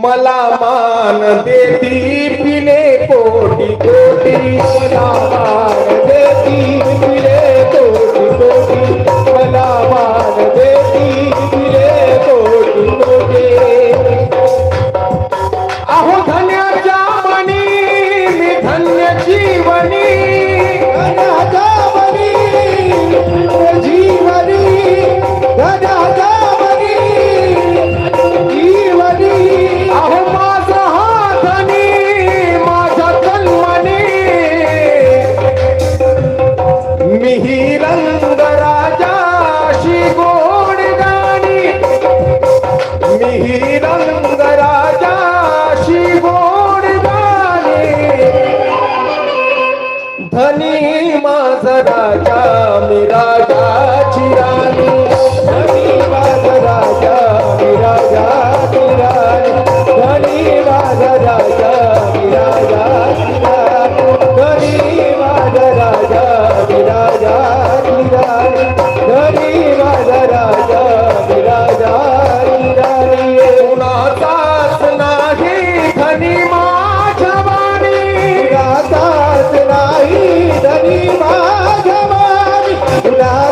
मला मान देती पिले कोटी कोटी, मला मान देती पिले कोटी कोटी, मला मान देती पिले कोटी कोटी. अहो धन्याच्या मनी मी धन्य जीवनी, धन्याच्या मनी जीवनी, धन्याच्या मनी जीवनी. अहो माझा हा धनी माझा तन्मनी, मिही रंग राजाशी गोड गाणी, मिही रंग राजाशी गोड गाणी. धनी माझा राजा मी